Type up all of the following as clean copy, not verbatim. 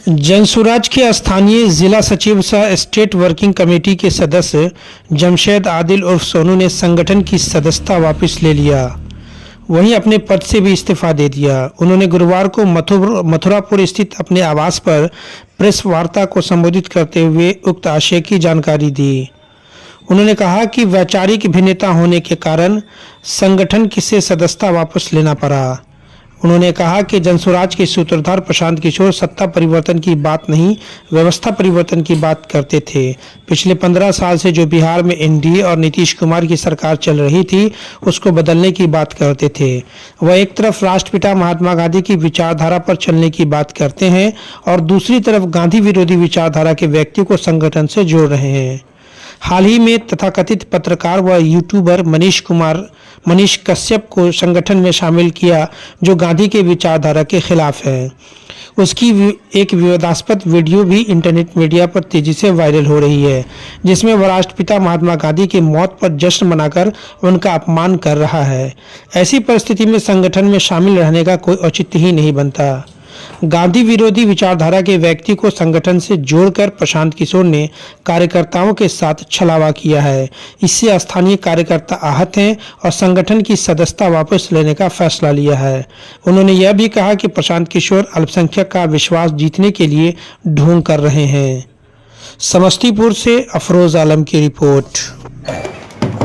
जनसुराज के स्थानीय जिला सचिव सह स्टेट वर्किंग कमेटी के सदस्य जमशेद आदिल उर्फ सोनू ने संगठन की सदस्यता वापस ले लिया। वहीं अपने पद से भी इस्तीफा दे दिया। उन्होंने गुरुवार को मथुरापुर स्थित अपने आवास पर प्रेस वार्ता को संबोधित करते हुए उक्त आशय की जानकारी दी। उन्होंने कहा कि वैचारिक भिन्नता होने के कारण संगठन से सदस्यता वापस लेना पड़ा। उन्होंने कहा कि जनसुराज के सूत्रधार प्रशांत किशोर सत्ता परिवर्तन की बात नहीं, व्यवस्था परिवर्तन की बात करते थे। पिछले 15 साल से जो बिहार में एनडीए और नीतीश कुमार की सरकार चल रही थी, उसको बदलने की बात करते थे। वह एक तरफ राष्ट्रपिता महात्मा गांधी की विचारधारा पर चलने की बात करते हैं और दूसरी तरफ गांधी विरोधी विचारधारा के व्यक्ति को संगठन से जोड़ रहे हैं। हाल ही में तथाकथित पत्रकार व यूट्यूबर मनीष कश्यप को संगठन में शामिल किया, जो गांधी के विचारधारा के खिलाफ है। उसकी एक विवादास्पद वीडियो भी इंटरनेट मीडिया पर तेजी से वायरल हो रही है, जिसमें वह राष्ट्रपिता महात्मा गांधी की मौत पर जश्न मनाकर उनका अपमान कर रहा है। ऐसी परिस्थिति में संगठन में शामिल रहने का कोई औचित्य ही नहीं बनता। गांधी विरोधी विचारधारा के व्यक्ति को संगठन से जोड़कर प्रशांत किशोर ने कार्यकर्ताओं के साथ छलावा किया है। इससे स्थानीय कार्यकर्ता आहत हैं और संगठन की सदस्यता वापस लेने का फैसला लिया है। उन्होंने यह भी कहा कि प्रशांत किशोर अल्पसंख्यक का विश्वास जीतने के लिए ढोंग कर रहे हैं। समस्तीपुर से अफरोज आलम की रिपोर्ट।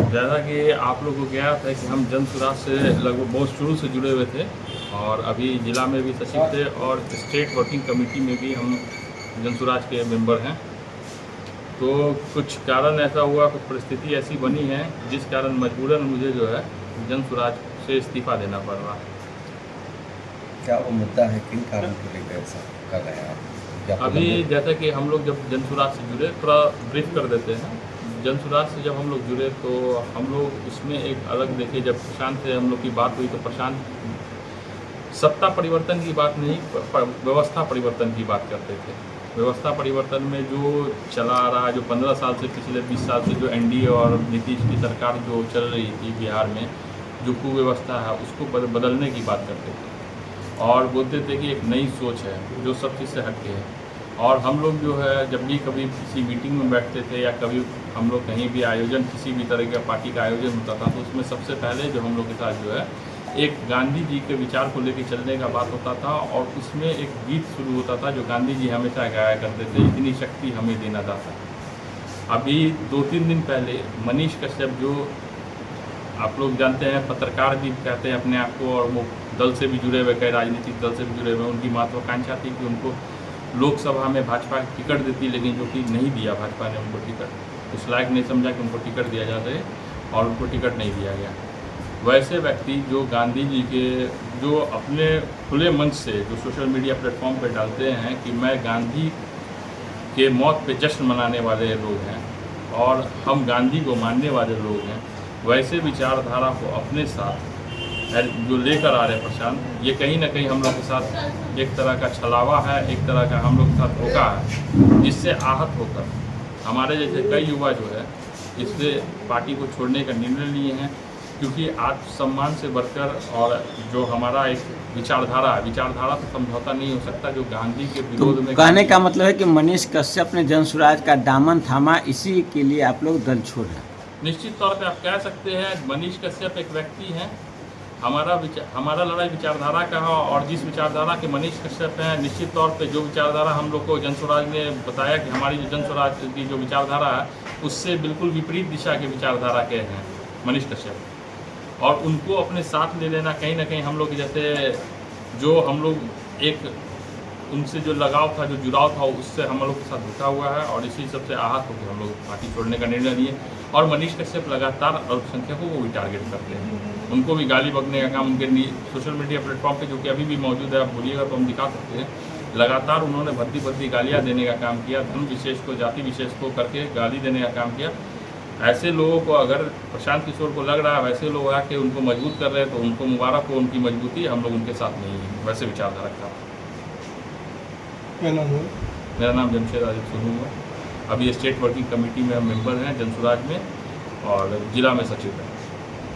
जैसा कि आप लोगों को ज्ञात है कि हम जनसुराज से लगभग बहुत शुरू से जुड़े हुए थे और अभी जिला में भी सचिव थे और स्टेट वर्किंग कमेटी में भी हम जनसुराज के मेंबर हैं। तो कुछ कारण ऐसा हुआ, कुछ परिस्थिति ऐसी बनी है जिस कारण मजबूरन मुझे जो है जनसुराज से इस्तीफा देना पड़ रहा है। क्या वो मुद्दा है, किन कारण को लेकर ऐसा कर रहे हैं आप? अभी जैसा कि हम लोग जब जनसुराज से जुड़े, थोड़ा ब्रीफ कर देते हैं। जनसुराज से जब हम लोग जुड़े तो हम लोग उसमें एक अलग देखे, जब प्रशांत से हम लोग की बात हुई तो प्रशांत सत्ता परिवर्तन की बात नहीं, व्यवस्था परिवर्तन की बात करते थे। व्यवस्था परिवर्तन में जो चला आ रहा है, जो 15 साल से, पिछले 20 साल से जो एनडीए और नीतीश की सरकार जो चल रही थी बिहार में, जो कुव्यवस्था है उसको बदलने की बात करते थे और बोलते थे कि एक नई सोच है जो सब चीज़ से हटके है। और हम लोग जो है जब भी कभी किसी मीटिंग में बैठते थे या कभी हम लोग कहीं भी आयोजन, किसी भी तरह का पार्टी का आयोजन होता था, तो उसमें सबसे पहले जो हम लोग के साथ जो है एक गांधी जी के विचार को लेकर चलने का बात होता था और उसमें एक गीत शुरू होता था जो गांधी जी हमेशा गाया करते थे, इतनी शक्ति हमें देना दाता। अभी 2-3 दिन पहले मनीष कश्यप, जो आप लोग जानते हैं पत्रकार भी कहते हैं अपने आप को और वो दल से भी जुड़े हुए, कई राजनीतिक दल से भी जुड़े हुए, उनकी महत्वाकांक्षा थी कि उनको लोकसभा में भाजपा टिकट देती, लेकिन जो कि नहीं दिया भाजपा ने उनको टिकट, उस लायक नहीं समझा कि उनको टिकट दिया जाए और उनको टिकट नहीं दिया गया। वैसे व्यक्ति जो गांधी जी के, जो अपने खुले मंच से, जो सोशल मीडिया प्लेटफॉर्म पे डालते हैं कि मैं गांधी के मौत पे जश्न मनाने वाले लोग हैं और हम गांधी को मानने वाले लोग हैं, वैसे विचारधारा को अपने साथ जो लेकर आ रहे प्रशांत, ये कहीं ना कहीं हम लोग के साथ एक तरह का छलावा है, एक तरह का हम लोग के साथ धोखा है, जिससे आहत होकर हमारे जैसे कई युवा जो है इससे पार्टी को छोड़ने का निर्णय लिए हैं। क्योंकि आत्मसम्मान से बढ़कर और जो हमारा एक विचारधारा तो समझौता नहीं हो सकता, जो गांधी के विरोध में। कहने का मतलब है कि मनीष कश्यप ने जनसुराज का दामन थामा, इसी के लिए आप लोग दल छोड़े। निश्चित तौर पे आप कह सकते हैं मनीष कश्यप एक व्यक्ति हैं, हमारा लड़ाई विचारधारा का है और जिस विचारधारा के मनीष कश्यप हैं, निश्चित तौर पे जो विचारधारा हम लोग को जनसुराज ने बताया कि हमारी जो जनसुराज की जो विचारधारा है उससे बिल्कुल विपरीत दिशा के विचारधारा के हैं मनीष कश्यप, और उनको अपने साथ ले लेना कहीं ना कहीं हम लोग जैसे जो हम लोग एक उनसे जो लगाव था, जो जुड़ाव था, उससे हम लोग के साथ धोखा हुआ है और इसी सबसे आहत होकर हम लोग पार्टी छोड़ने का निर्णय लिए। और मनीष कश्यप लगातार अल्पसंख्यकों को भी टारगेट करते हैं, उनको भी गाली बकने का काम उनके सोशल मीडिया प्लेटफॉर्म पे, जो कि अभी भी मौजूद है, आप बोलिएगा तो हम दिखा सकते हैं। लगातार उन्होंने भद्दी गालियाँ देने का काम किया, धर्म विशेष को, जाति विशेष को करके गाली देने का काम किया। ऐसे लोगों को अगर प्रशांत किशोर को लग रहा है वैसे लोग आके उनको मजबूत कर रहे हैं तो उनको मुबारक हो, उनकी मजबूती, हम लोग उनके साथ नहीं है वैसे विचारधारा का। मेरा नाम जमशेद आदिल सोनू है। अभी स्टेट वर्किंग कमेटी में हम मेंबर हैं जनसुराज में और जिला में सचिव हैं।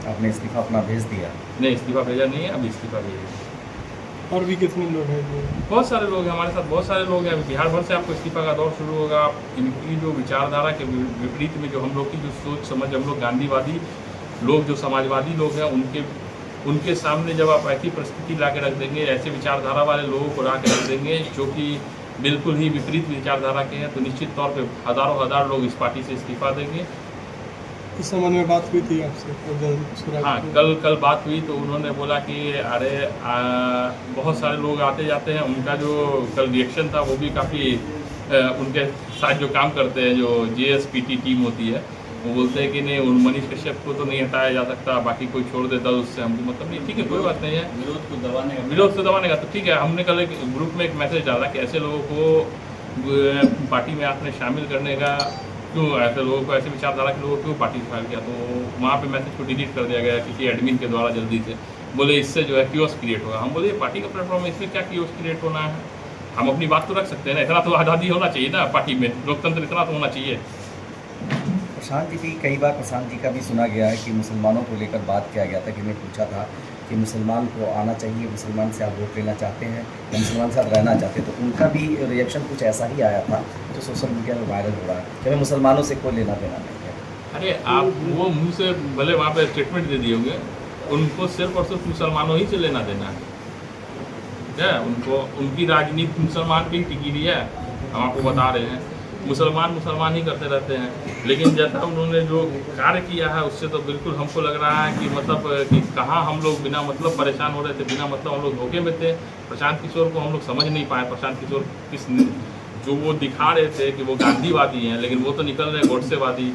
आपने इस्तीफा अपना भेज दिया? नहीं, इस्तीफा भेजा नहीं है, अभी इस्तीफा भेजा। और भी कितने लोग हैं जो बहुत सारे लोग हैं हमारे साथ, बहुत सारे लोग हैं। बिहार भर से आपको इस्तीफा का दौर शुरू होगा। इनकी जो विचारधारा के विपरीत में जो हम लोग की जो सोच समझ, हम लोग गांधीवादी लोग, जो समाजवादी लोग हैं, उनके सामने जब आप ऐसी परिस्थिति ला के रख देंगे, ऐसे विचारधारा वाले लोगों को ला के रख देंगे जो कि बिल्कुल ही विपरीत विचारधारा के हैं, तो निश्चित तौर पे हज़ारों हज़ार लोग इस पार्टी से इस्तीफा देंगे। इस संबंध में बात हुई थी आपसे जनसुराज हाँ, कल बात हुई तो उन्होंने बोला कि अरे बहुत सारे लोग आते जाते हैं। उनका जो कल रिएक्शन था वो भी काफ़ी उनके साथ जो काम करते हैं, जो JSPT टीम होती है, वो बोलते हैं कि नहीं, उन मनीष कश्यप को तो नहीं हटाया जा सकता, बाकी कोई छोड़ देता उससे हमको मतलब नहीं। ठीक है, कोई बात नहीं है, विरोध को दबाने का तो ठीक है। हमने कल एक ग्रुप में एक मैसेज डाला कि ऐसे लोगों को पार्टी में आपने शामिल करने का क्यों, ऐसे लोगों को, ऐसे विचारधारा के लोगों को क्यों पार्टी से फाइल किया। तो वहाँ पे मैसेज को डिलीट कर दिया गया किसी एडमिन के द्वारा जल्दी से। बोले इससे जो है क्योस क्रिएट होगा। हम बोले पार्टी का प्लेटफॉर्म है, इसमें क्या क्योस क्रिएट होना है, हम अपनी बात तो रख सकते हैं ना। इतना तो आज़ादी होना चाहिए ना पार्टी में, लोकतंत्र इतना तो होना चाहिए। प्रशांत जी भी कई बार प्रशांत जी का भी सुना गया है कि मुसलमानों को लेकर बात किया गया था कि मैं पूछा था कि मुसलमान को आना चाहिए, मुसलमान से आप वोट लेना चाहते हैं या मुसलमान के साथ रहना चाहते हैं, तो उनका भी रिएक्शन कुछ ऐसा ही आया था जो सोशल मीडिया में वायरल हो रहा है कि हमें मुसलमानों से कोई लेना देना नहीं है। अरे आप वो मुँह से भले वहाँ पे स्टेटमेंट दे दिए होंगे, उनको सिर्फ और सिर्फ मुसलमानों ही से लेना देना है क्या? उनको उनकी राजनीति मुसलमान पे ही टिकी हुई है। हम आपको बता रहे हैं, मुसलमान ही करते रहते हैं। लेकिन जैसा उन्होंने जो कार्य किया है उससे तो बिल्कुल हमको लग रहा है कि मतलब कि कहाँ हम लोग बिना मतलब परेशान हो रहे थे, बिना मतलब हम लोग धोखे में थे। प्रशांत किशोर को हम लोग समझ नहीं पाए। प्रशांत किशोर जो वो दिखा रहे थे कि वो गांधीवादी हैं, लेकिन वो तो निकल रहे गोडसेवादी।